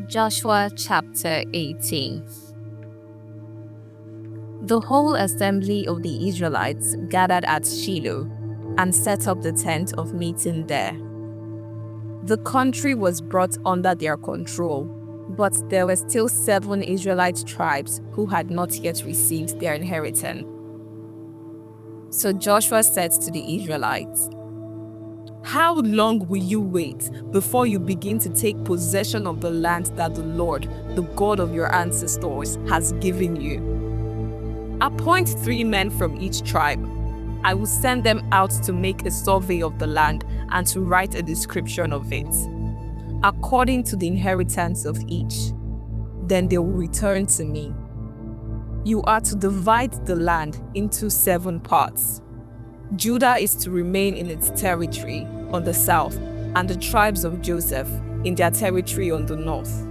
Joshua chapter 18. The whole assembly of the Israelites gathered at Shiloh and set up the tent of meeting there. The country was brought under their control, but there were still 7 Israelite tribes who had not yet received their inheritance. So Joshua said to the Israelites, "How long will you wait before you begin to take possession of the land that the Lord, the God of your ancestors, has given you? Appoint 3 men from each tribe. I will send them out to make a survey of the land and to write a description of it, according to the inheritance of each. Then they will return to me. You are to divide the land into 7 parts. Judah is to remain in its territory on the south, and the tribes of Joseph in their territory on the north.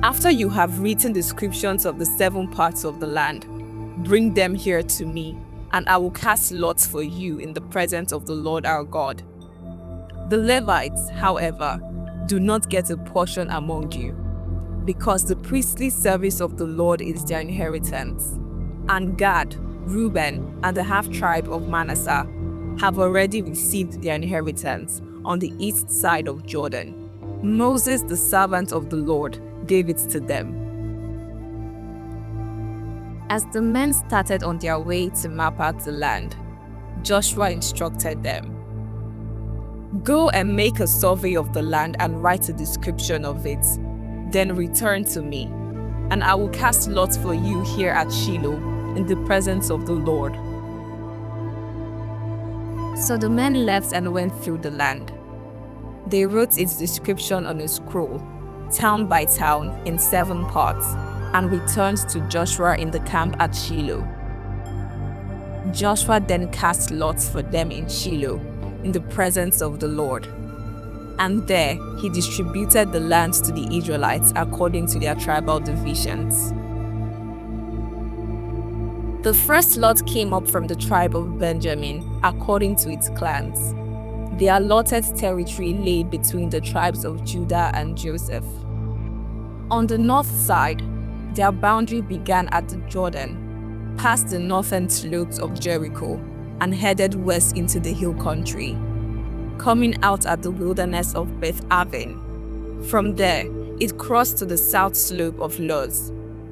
After you have written descriptions of the 7 parts of the land, bring them here to me, and I will cast lots for you in the presence of the Lord our God. The Levites, however, do not get a portion among you, because the priestly service of the Lord is their inheritance. And Gad, Reuben, and the half-tribe of Manasseh have already received their inheritance on the east side of Jordan. Moses, the servant of the Lord, gave it to them." As the men started on their way to map out the land, Joshua instructed them, "Go and make a survey of the land and write a description of it. Then return to me, and I will cast lots for you here at Shiloh in the presence of the Lord." So the men left and went through the land. They wrote its description on a scroll, town by town, in 7 parts, and returned to Joshua in the camp at Shiloh. Joshua then cast lots for them in Shiloh, in the presence of the Lord. And there he distributed the land to the Israelites according to their tribal divisions. The first lot came up from the tribe of Benjamin, according to its clans. Their allotted territory lay between the tribes of Judah and Joseph. On the north side, their boundary began at the Jordan, past the northern slopes of Jericho, and headed west into the hill country, coming out at the wilderness of Beth-aven. From there, it crossed to the south slope of Luz,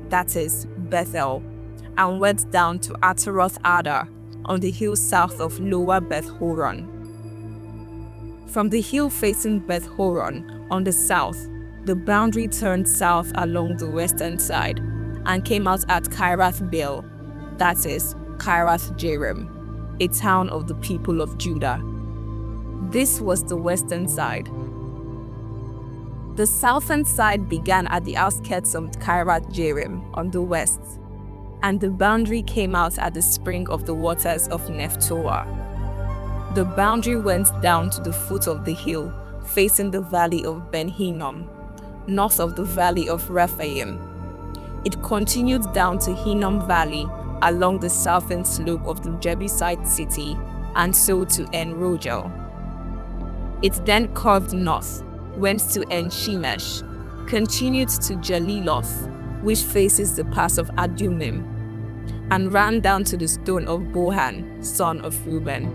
that is, Bethel, and went down to Ataroth-Adar on the hill south of Lower Beth-horon. From the hill facing Beth-horon on the south, the boundary turned south along the western side and came out at Kiriath-baal, that is, Kiriath-jearim, a town of the people of Judah. This was the western side. The southern side began at the outskirts of Kiriath-jearim on the west, and the boundary came out at the spring of the waters of Nephtoah. The boundary went down to the foot of the hill facing the valley of Ben-Hinnom, north of the valley of Rephaim. It continued down to Hinnom Valley along the southern slope of the Jebusite city, and so to En-Rogel. It then curved north, went to En-Shemesh, continued to Jeliloth, which faces the pass of Adumim, and ran down to the stone of Bohan, son of Reuben.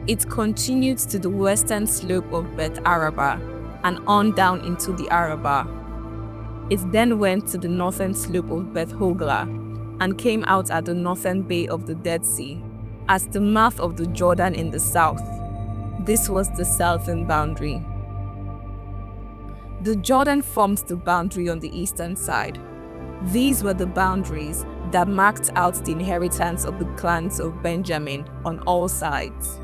It continued to the western slope of Beth-arabah, and on down into the Arabah. It then went to the northern slope of Beth-hoglah, and came out at the northern bay of the Dead Sea, at the mouth of the Jordan in the south. This was the southern boundary. The Jordan formed the boundary on the eastern side. These were the boundaries that marked out the inheritance of the clans of Benjamin on all sides.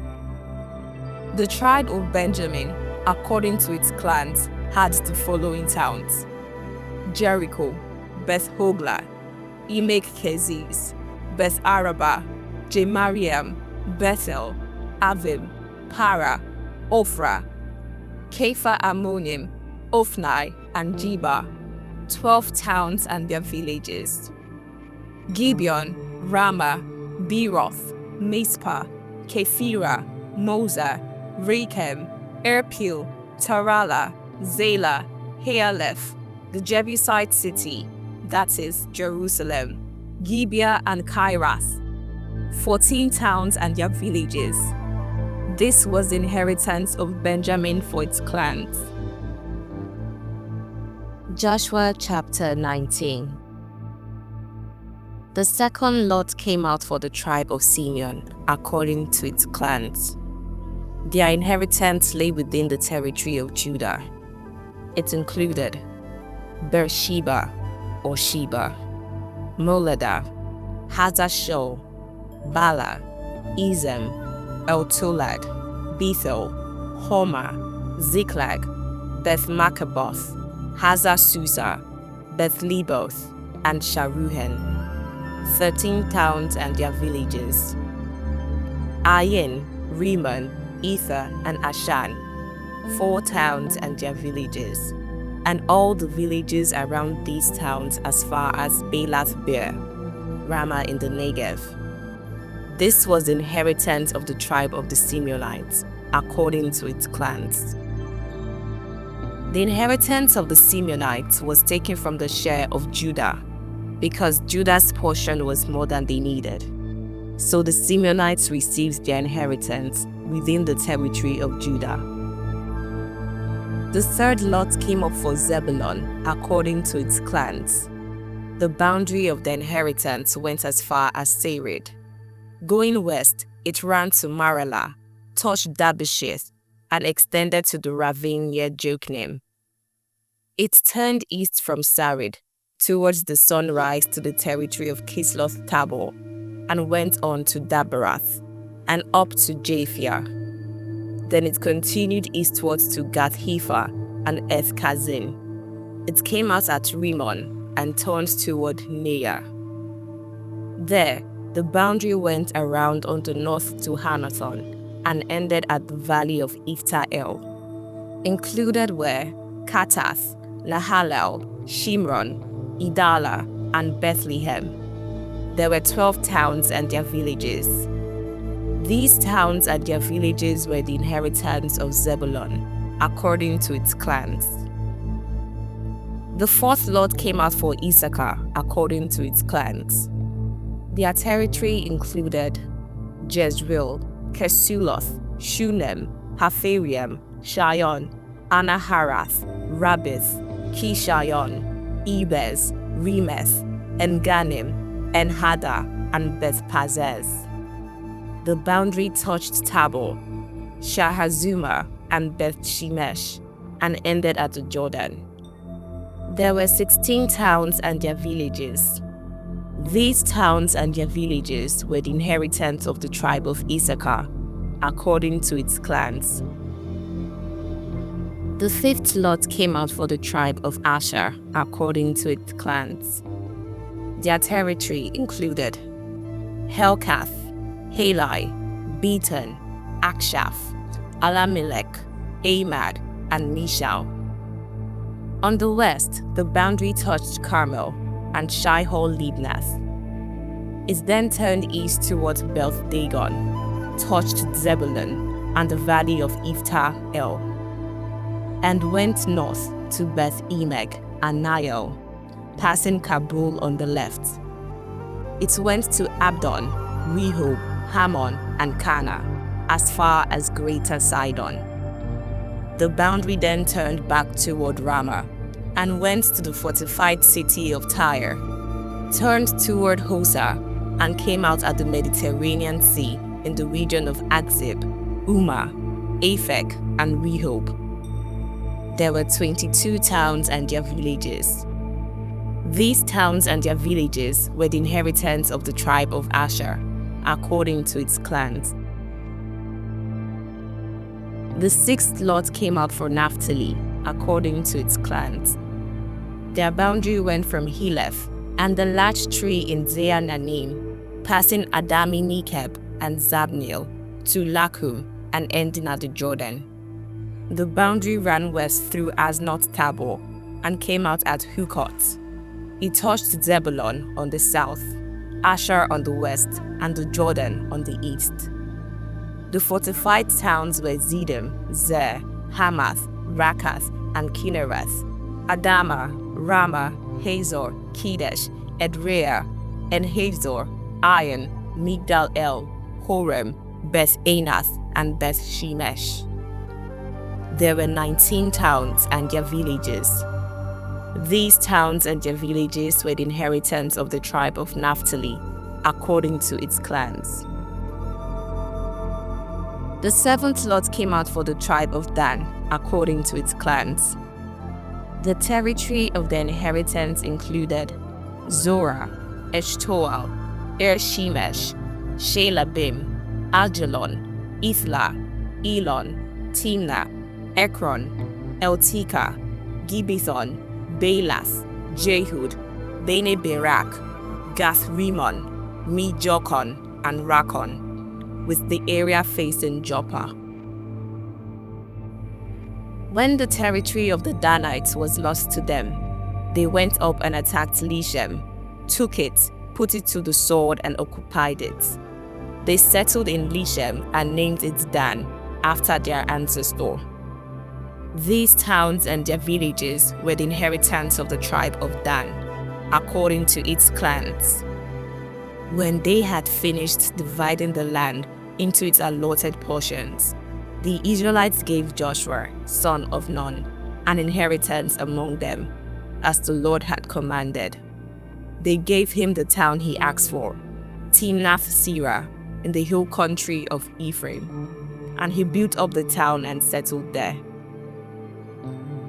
The tribe of Benjamin, according to its clans, had the following towns: Jericho, Beth-hoglah, Emek-keziz, Beth-arabah, Jemariam, Bethel, Avim, Para, Ophrah, Kepha-ammonim, Ophni, and Geba, 12 towns and their villages. Gibeon, Ramah, Beeroth, Mizpah, Kephirah, Moza, Rechem, Erpil, Tarala, Zela, Haeleph, the Jebusite city, that is, Jerusalem, Gibeah and Kirath, 14 towns and their villages. This was the inheritance of Benjamin for its clans. Joshua chapter 19. The second lot came out for the tribe of Simeon, according to its clans. Their inheritance lay within the territory of Judah. It included Beersheba or Sheba, Moladah, Hazar-Shul, Bala, Ezem, Eltolad, Bethel, Hormah, Ziklag, Beth-Marcaboth, Hazar-Susa, Beth-Leboth, and Sharuhen, 13 towns and their villages. Ayin, Rimmon, Ether, and Ashan, 4 towns and their villages, and all the villages around these towns as far as Baalath-Beer, Ramah in the Negev. This was the inheritance of the tribe of the Simeonites, according to its clans. The inheritance of the Simeonites was taken from the share of Judah, because Judah's portion was more than they needed. So the Simeonites received their inheritance within the territory of Judah. The third lot came up for Zebulun, according to its clans. The boundary of the inheritance went as far as Sarid. Going west, it ran to Maralah, touched Dabbesheth, and extended to the ravine near Jokneam. It turned east from Sarid, towards the sunrise to the territory of Kisloth Tabor, and went on to Daberath, and up to Japhia. Then it continued eastwards to Gath-Hepher and Eth-Kazin. It came out at Rimmon and turned toward Neah. There, the boundary went around on the north to Hanathon and ended at the valley of Ifta-El. Included were Katath, Nahalal, Shimron, Idala, and Bethlehem. There were 12 towns and their villages. These towns and their villages were the inheritance of Zebulun, according to its clans. The fourth lot came out for Issachar, according to its clans. Their territory included Jezreel, Kesuloth, Shunem, Hapharaim, Shion, Anaharath, Rabbith, Kishion, Ebez, Remeth, En-Ganim, En-Haddah, and Beth-Pazez. The boundary touched Tabor, Shahazuma, and Beth-Shemesh, and ended at the Jordan. There were 16 towns and their villages. These towns and their villages were the inheritance of the tribe of Issachar, according to its clans. The fifth lot came out for the tribe of Asher, according to its clans. Their territory included Helkath, Halai, Beton, Akshaph, Alamelech, Amad, and Mishal. On the west, the boundary touched Carmel and Shihol-Libnath. It then turned east towards Beth-Dagon, touched Zebulun and the valley of Ifta-El, and went north to Beth-Emeg and Nahal, passing Kabul on the left. It went to Abdon, Rehob, Hammon, and Kana, as far as Greater Sidon. The boundary then turned back toward Ramah, and went to the fortified city of Tyre, turned toward Hosah, and came out at the Mediterranean Sea in the region of Akzib, Umah, Aphek, and Rehob. There were 22 towns and their villages. These towns and their villages were the inheritance of the tribe of Asher, according to its clans. The sixth lot came out for Naphtali, according to its clans. Their boundary went from Heleph and the large tree in Zeananim, passing Adami-Nekeb and Zabneel, to Lakum and ending at the Jordan. The boundary ran west through Asnot Tabor and came out at Hukot. It touched Zebulun on the south, Asher on the west, and the Jordan on the east. The fortified towns were Zidim, Zer, Hamath, Rakath, and Kinnereth, Adama, Ramah, Hazor, Kedesh, Edrea, and Hazor, Iron, Migdal El, Horem, Beth Anath, and Beth Shemesh. There were 19 towns and their villages. These towns and their villages were the inheritance of the tribe of Naphtali, according to its clans. The seventh lot came out for the tribe of Dan, according to its clans. The territory of their inheritance included Zorah, Eshtoal, Shemesh, Shelabim, Ajalon, Ithla, Elon, Timnah, Ekron, Eltika, Gibbethon, Baalas, Jehud, Bene Berak, Gath Rimmon, Mijokon, and Rakon, with the area facing Joppa. When the territory of the Danites was lost to them, they went up and attacked Leshem, took it, put it to the sword, and occupied it. They settled in Leshem and named it Dan, after their ancestor. These towns and their villages were the inheritance of the tribe of Dan, according to its clans. When they had finished dividing the land into its allotted portions, the Israelites gave Joshua, son of Nun, an inheritance among them, as the Lord had commanded. They gave him the town he asked for, Timnath-Serah, in the hill country of Ephraim, and he built up the town and settled there.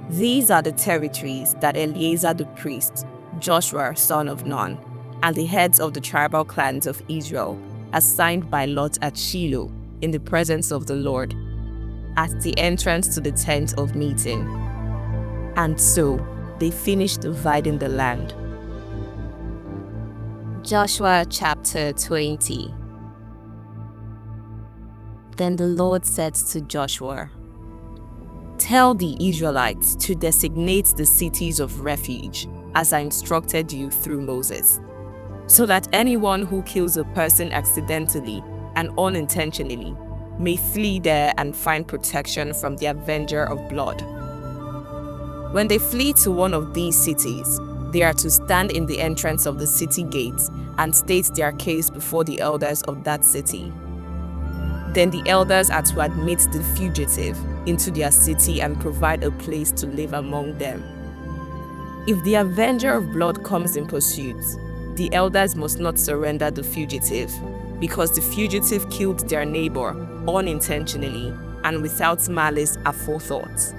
These are the territories that Eleazar the priest, Joshua son of Nun, and the heads of the tribal clans of Israel assigned by lot at Shiloh in the presence of the Lord, at the entrance to the tent of meeting. And so they finished dividing the land. Joshua chapter 20. Then the Lord said to Joshua, "Tell the Israelites to designate the cities of refuge, as I instructed you through Moses, so that anyone who kills a person accidentally and unintentionally may flee there and find protection from the avenger of blood. When they flee to one of these cities, they are to stand in the entrance of the city gates and state their case before the elders of that city. Then the elders are to admit the fugitive into their city and provide a place to live among them. If the avenger of blood comes in pursuit, the elders must not surrender the fugitive, because the fugitive killed their neighbor unintentionally and without malice aforethought.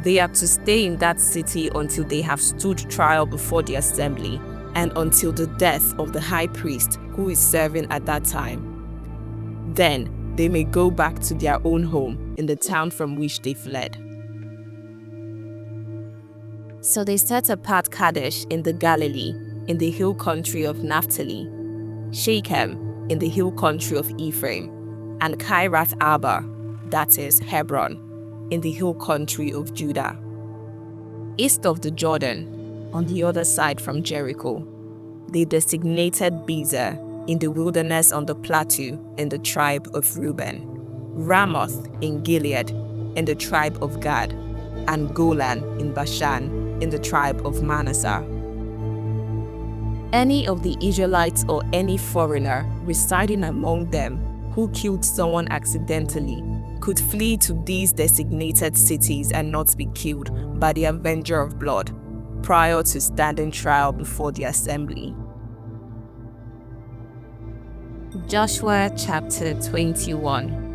They are to stay in that city until they have stood trial before the assembly and until the death of the high priest who is serving at that time. Then they may go back to their own home in the town from which they fled." So they set apart Kadesh in the Galilee, in the hill country of Naphtali, Shechem in the hill country of Ephraim, and Kiriath Arba, that is Hebron, in the hill country of Judah. East of the Jordan, on the other side from Jericho, they designated Bezer in the wilderness on the plateau in the tribe of Reuben, Ramoth in Gilead in the tribe of Gad, and Golan in Bashan in the tribe of Manasseh. Any of the Israelites or any foreigner residing among them who killed someone accidentally could flee to these designated cities and not be killed by the avenger of blood prior to standing trial before the assembly. Joshua chapter 21.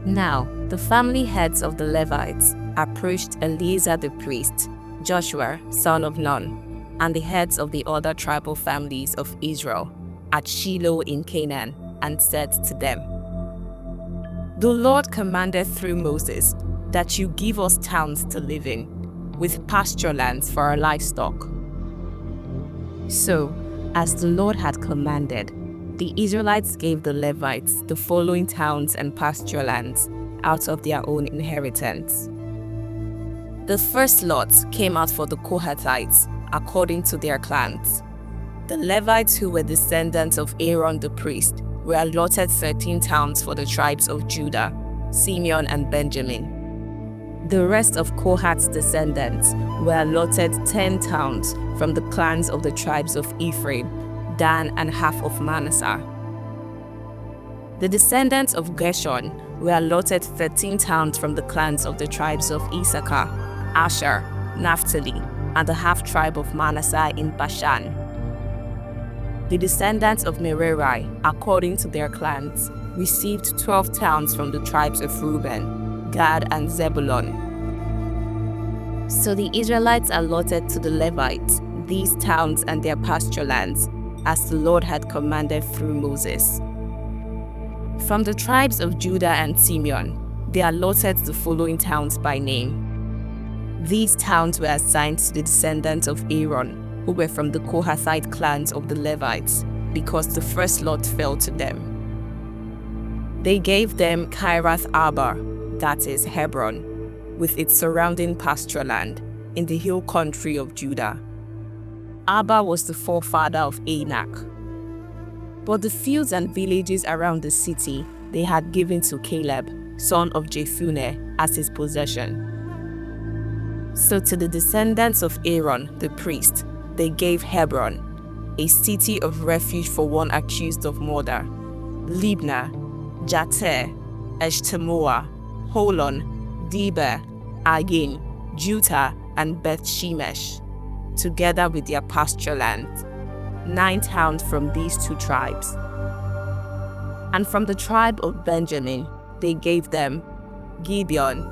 Now the family heads of the Levites approached Eleazar the priest, Joshua son of Nun, and the heads of the other tribal families of Israel at Shiloh in Canaan, and said to them, "The Lord commanded through Moses that you give us towns to live in, with pasture lands for our livestock." So, as the Lord had commanded, the Israelites gave the Levites the following towns and pasture lands out of their own inheritance. The first lot came out for the Kohathites, according to their clans. The Levites, who were descendants of Aaron the priest, were allotted 13 towns for the tribes of Judah, Simeon, and Benjamin. The rest of Kohath's descendants were allotted 10 towns from the clans of the tribes of Ephraim, Dan, and half of Manasseh. The descendants of Gershon were allotted 13 towns from the clans of the tribes of Issachar, Asher, Naphtali, and the half-tribe of Manasseh in Bashan. The descendants of Merari, according to their clans, received 12 towns from the tribes of Reuben, Gad, and Zebulun. So the Israelites allotted to the Levites these towns and their pasture lands, as the Lord had commanded through Moses. From the tribes of Judah and Simeon, they allotted the following towns by name. These towns were assigned to the descendants of Aaron, who were from the Kohathite clans of the Levites, because the first lot fell to them. They gave them Kiriath Arba, that is Hebron, with its surrounding pasture land, in the hill country of Judah. Arba was the forefather of Anak. But the fields and villages around the city they had given to Caleb, son of Jephunneh, as his possession. So to the descendants of Aaron, the priest, they gave Hebron, a city of refuge for one accused of murder, Libnah, Jateh, Eshtemoa, Holon, Debir, Ayin, Juttah, and Beth Shemesh, together with their pasture lands, 9 towns from these 2 tribes. And from the tribe of Benjamin, they gave them Gibeon,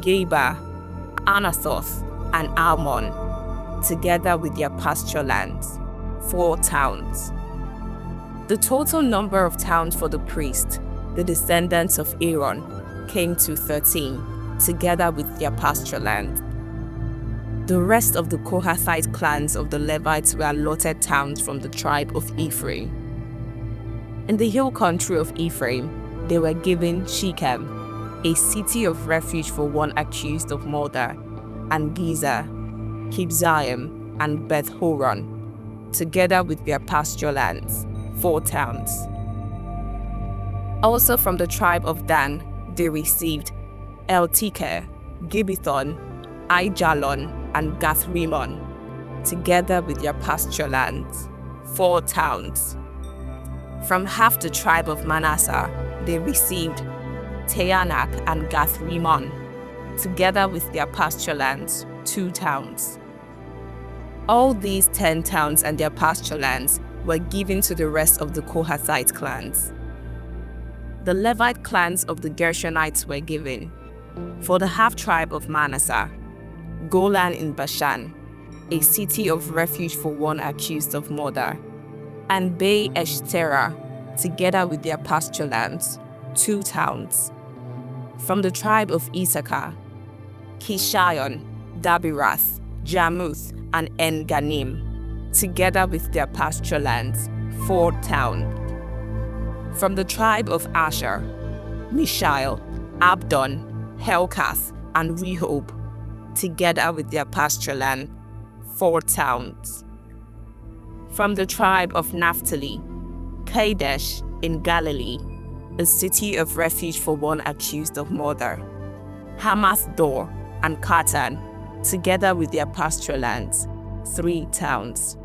Geba, Anathoth, and Almon, together with their pasture lands, 4 towns. The total number of towns for the priest, the descendants of Aaron, came to 13, together with their pasture land. The rest of the Kohathite clans of the Levites were allotted towns from the tribe of Ephraim. In the hill country of Ephraim, they were given Shechem, a city of refuge for one accused of murder, and Gezer, Kibzaim, and Beth Horon, together with their pasture lands, 4 towns. Also from the tribe of Dan, they received Eltekeh, Gibbethon, Aijalon, and Gathrimmon, together with their pasture lands, 4 towns. From half the tribe of Manasseh, they received Teanak and Gathrimmon, together with their pasture lands, 2 towns. All these 10 towns and their pasture lands were given to the rest of the Kohathite clans. The Levite clans of the Gershonites were given, for the half-tribe of Manasseh, Golan in Bashan, a city of refuge for one accused of murder, and Bay Eshtera, together with their pasture lands, 2 towns. From the tribe of Issachar, Kishion, Dabirath, Jarmuth, and En-Ganim, together with their pasture lands, 4 towns. From the tribe of Asher, Mishael, Abdon, Helkath, and Rehob, together with their pasture land, 4 towns. From the tribe of Naphtali, Kadesh in Galilee, a city of refuge for one accused of murder, Hamath-dor, and Katan, together with their pasture lands, 3 towns.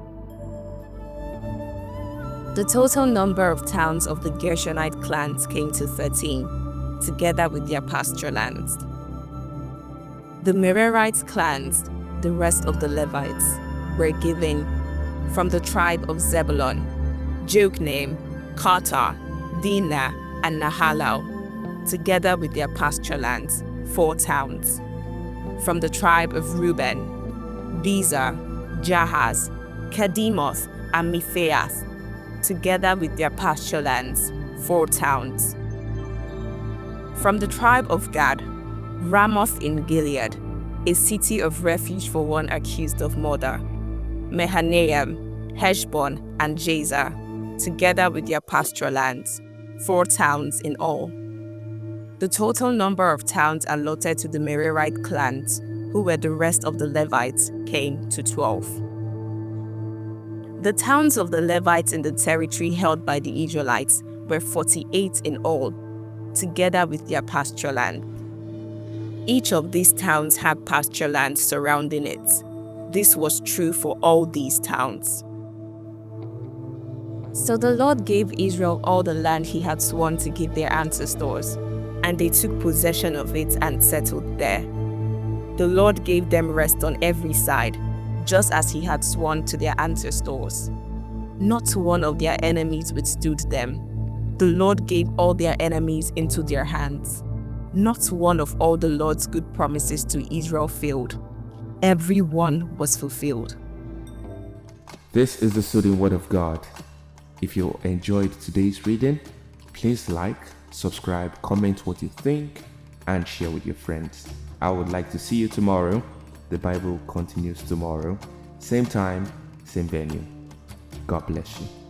The total number of towns of the Gershonite clans came to 13, together with their pasture lands. The Merarites clans, the rest of the Levites, were given from the tribe of Zebulun, Jokneam, Kartar, Dinah, and Nahalal, together with their pasture lands, 4 towns. From the tribe of Reuben, Bezer, Jahaz, Kedemoth, and Mephiath, together with their pasture lands, 4 towns. From the tribe of Gad, Ramoth in Gilead, a city of refuge for one accused of murder, Mahanaim, Heshbon, and Jazer, together with their pasture lands, 4 towns in all. The total number of towns allotted to the Merarite clans, who were the rest of the Levites, came to 12. The towns of the Levites in the territory held by the Israelites were 48 in all, together with their pasture land. Each of these towns had pasture land surrounding it. This was true for all these towns. So the Lord gave Israel all the land he had sworn to give their ancestors, and they took possession of it and settled there. The Lord gave them rest on every side, just as he had sworn to their ancestors. Not one of their enemies withstood them. The Lord gave all their enemies into their hands. Not one of all the Lord's good promises to Israel failed. Every one was fulfilled. This is the soothing word of God. If you enjoyed today's reading, please like, subscribe, comment what you think, and share with your friends. I would like to see you tomorrow. The Bible continues tomorrow. Same time, same venue. God bless you.